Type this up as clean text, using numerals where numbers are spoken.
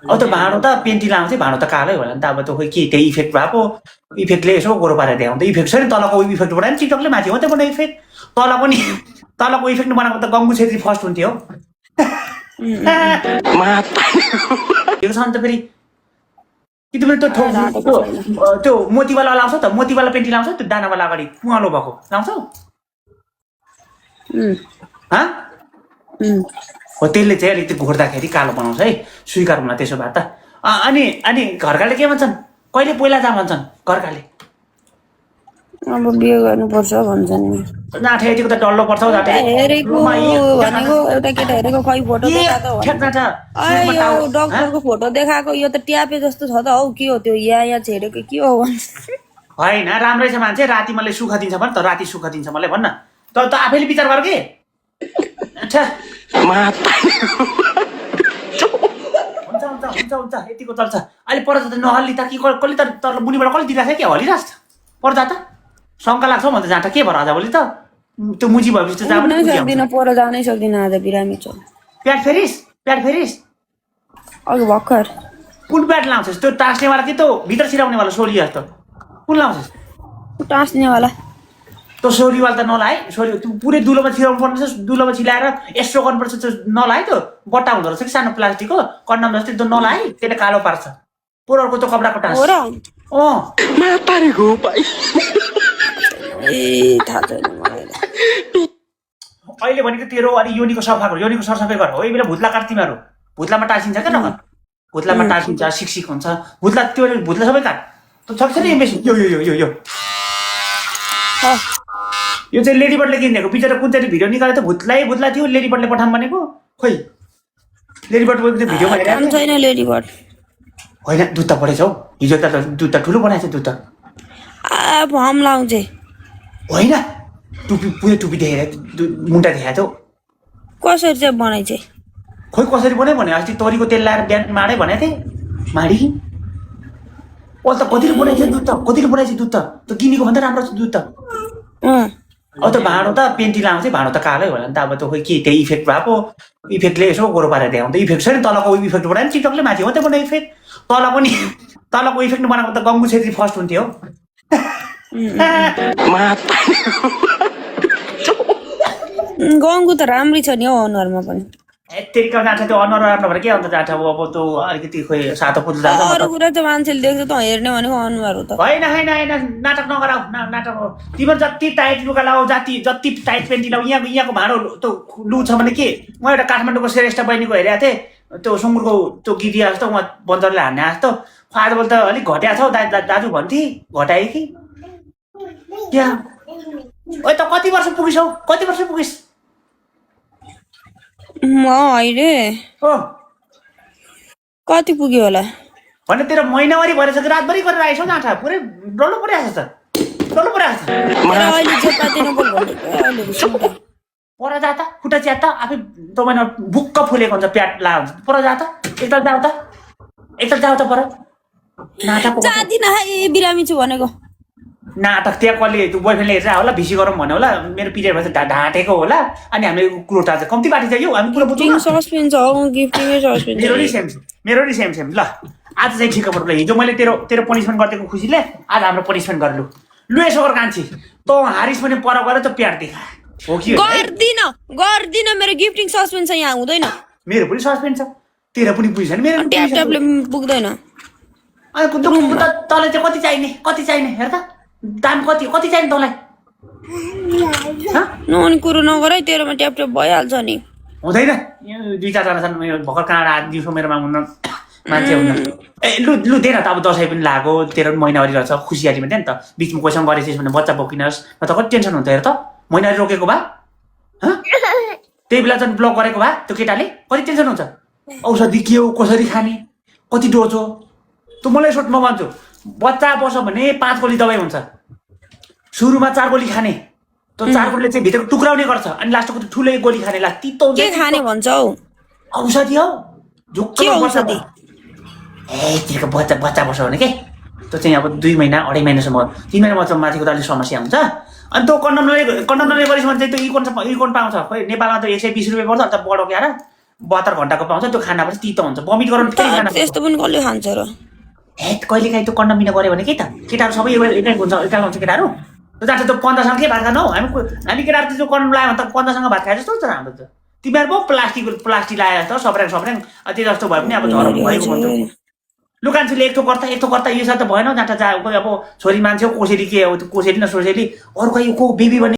अब त्यो भाँडो त पेन्टी लाउँछ भाँडो त कालै होला नि त अब त्यो खोइ के त्यही इफेक्ट भएको इफेक्टले यसो गोरो पारेर देखाउँछ इफेक्ट छ नि तलको इफेक्ट बनायो नि टिकटकले माथि मात्रै बनायो इफेक्ट तलको नि तलको इफेक्ट बनाएको त गङ्गु छेत्री फर्स्ट हुन्थ्यो यो छ नि त फेरि कि तिमीले त्यो मोतीवाला लाउँछौ त मोतीवाला पेन्टी लाउँछौ त्यो दानावाला अगाडि कुवालो भएको लाउँछौ हो त्यसले चाहिँ अलिकति घोर्दाखेरि कालो बनाउँछ है स्वीकार हुन त्यसो भए त अनि अनि घरकाले के भन्छन् कहिले पहिला जा भन्छन् घरकाले अब बिहे गर्नुपर्छ भन्छन् नि नाठे यतिको त डल्लो पर्छ हौ जाटे हेरेको भनेको एउटा केटा हेरेको खै फोटो देखाएको यो डक्टरको फोटो देखाएको यो त ट्यापे जस्तो छ त हौ के हो त्यो यहाँ छेडेको के हो होइन राम्रै छ मान्छे राति मलाई सुख दिन्छ भने त राति सुख दिन्छ मलाई भन्न त आफैले विचार गर के अच्छा हुन्छ यतिको चल्छ अहिले पर त नहल्ली त कि कसले त तर मुनिबाट कसले दिइरहेको छ क्या हलिरहेको छ पर्दा त शङ्का लाग्छ भने त जाँदा के भएर आज भोलि त त्यो मुजी भएपछि त जानु सक्दिनँ पर जानै सक्दिनँ आज बिरामी छ प्याड फेरिस अघि भर्खर कुन प्याड लाउँछस् त्यो टाँस्नेवाला कि त्यो भित्र छिराउनेवाला सोली जस्तो कुन लाउँछस् टाँस्नेवाला त्यो सोरीवाला त नलाए सोरी पुरै दुलोमा छिराउनु पर्ने छ दुलोमा छिलाएर यसो गर्नुपर्छ त्यो नलाए त्यो बट्टा हुँदो रहेछ कि सानो प्लास्टिकको कन्डम जस्तै त्यो नलाए त्यसले कालो पार्छ पोरको त्यो कपडाको टाँस अहिले भनेको तेरो अनि योनीको सफा गर योनीको सरसफाइ गर हो यही बेला भुत्ला काट तिमीहरू भुत्लामा टाँसिन्छ क्या नगन भुत्लामा टाँसिन्छ सिक हुन्छ भुत्ला त्यो भुत्ला सबै काट त्यो छ नि बेसी यो चाहिँ लेडीबर्डले किनेको बिचरा कुन चाहिँ भिडियो निकाले त भुत्ला थियो लेडीबर्डले पठाउँ भनेको खोइ लेडीबर्ड भिडियोमा छैन लेडीबर्ड होइन दुध त पढेछ हौ हिजो त दुध त ठुलो बनाएछ दुध त फर्म लाउँछ होइन पुरै टुपी देखेर मुन्टा देखाएको थियो कसरी चाहिँ बनाइछ खोइ कसरी बनायो भने अस्ति तोरीको तेल लाएर बिहान माडै भनेको थिएँ माडी ओ त कतिले बनाइछ दुध त त्यो किनेको भन्दा राम्रो छ दुध त अब त्यो भाँडो त पेन्टी लाउँछ भाँडो त कालै होला नि त अब त्यो खोइ के त्यही इफेक्ट भएको इफेक्टले यसो गोरो पारेर देखाउँछ इफेक्ट छ नि तलको इफेक्ट बनायो नि टिकटकले माथि मात्रै बनायो इफेक्ट तलको इफेक्ट बनाएको त गङ्गु छेत्री फर्स्ट हुन्थ्यो गङ्गु त राम्रै छ नि हौ अनुहारमा पनि यतिका जान्छ त्यो अनुहार राम्रो भएर के अन्त जान्छ अब त्यो अलिकति खोइ सातो पुत्रो जान्छ अरू कुरा त मान्छेले देख्छ त हेर्ने भनेको अनुहार हो त होइन नाटक नगराउ नाटक हो तिम्रो जति टाइट लुगा लाऊ जति टाइट पेन्टी लाऊ यहाँको भाँडो त्यो लु छ भने के म एउटा काठमाडौँको श्रेष्ठ बहिनीको हेरेको थिएँ त्यो सुँगुरको त्यो गिरिया जस्तो उहाँ बन्दरले हान्ने जस्तो आजभोलि त अलिक घट्या छ हौ दाजु भन्थे घटाए कि क्या ओ त कति वर्ष पुगिस् म अहिले कति पुग्यो होला भने तेरो महिनावारी भएर छ कि रातभरि गरेर आएछौ नाठा पुरै डल्लो परिरहेको छ पर जा त खुट्टा च्यात त आफै तपाईँमा बुक्क फुलेको हुन्छ प्याट ला हुन्छ पर जा त एकताल जाऊ त पर नाटक बिरामी छु भनेको नाटक त्यहाँ कसले त्यो बोयफ्रेन्डले हेरेर होला भिसी गरौँ भन्यो होला मेरो पिरियड भएपछि ढाँटेको होला अनि हामीले कुरो टार्छ कम्ती बाटी चाहियो हामी कुरो बुझ्छौँ मेरो नि सेम ल आज चाहिँ ठिक पऱ्यो हिजो मैले तेरो पनिसमेन्ट गरिदिएको खुसीले आज हाम्रो पनिसमेन्ट गर्नु लु यसो गर कान्छी तँ हारिस पनि पर गएर त प्याट देखा हो कि गर्दिन मेरो गिफ्टिङ सस्पेन्ड छ यहाँ हुँदैन मेरो पनि सस्पेन्ड छ तेरो पनि पुग्छ नि मेरो पुग्दैन अनि तँलाई चाहिँ कति चाहिने हेर त दाम कति चाहिने तँलाई नहुने कुरो नगर है तेरोमा ट्याप भइहाल्छ नि हुँदैन दुई चारजना छन् भर्खर काँडा आज दिउँसो मेरोमा हुन्न मान्छे हुन्न ए लु दे न त अब दसैँ पनि लाग्यो तेरो पनि महिनावारी रहेछ खुसियालीमा दियो नि त बिचमा कोहीसँग गरेछस् भने बच्चा बोकिनुहोस् न त कति टेन्सन हुन्छ हेर त महिनावारी रोकेको भए त्यही बेला चाहिँ ब्लक गरेको भए त्यो केटाले कति टेन्सन हुन्छ औषधि के हो कसरी खाने कति डोज हो त मलाई सोध म भन्छु बच्चा बस्छ भने 5 गोली दबाई हुन्छ सुरुमा 4 गोली खाने त्यो 4 गोलीले चाहिँ भित्र टुक्राउने गर्छ अनि लास्टको ठुलै गोली खाने ला तितो के खाने भन्छौ औषधि हो झुक्क औषधि तिर्को बच्चा बस्छ भने के त्यो चाहिँ अब 2 महिना 2.5 महिनासम्म 3 महिनामा माथिको त अलिक समस्या हुन्छ अनि त्यो कन्डम नले गरेछ भने चाहिँ त्यो इकोन पाउँछ खोइ नेपालमा त 120 रुपियाँ पर्छ अन्त बढो क्यार 72 घण्टाको पाउँछ त्यो खाना पनि तितो हुन्छ भमिट गराउनु फेरि खाना त्यस्तो पनि कसले खान्छ र हेट कहिलेकाहीँ त्यो कन्डम बिना गऱ्यो भने के त केटाहरू सबै एकै हुन्छ केटाहरू जहाँ त्यो 15सँग के भात खानु हौ हामी केटाहरू त्यो कन्डम लगायो भने त 15सँग भात खाए जस्तो हुन्छ हाम्रो त तिमीहरू पो प्लास्टिक लगाए जस्तो सप्र्याङ त्यो जस्तो भए पनि अब झरम भएको भन्छ लुकान्छुले एक थोक गर्दा यो साथ त भएन जहाँ अब छोरी मान्छे हो कोसेली के हो कोसेली न सोसेली अरू खै को बेबी भन्ने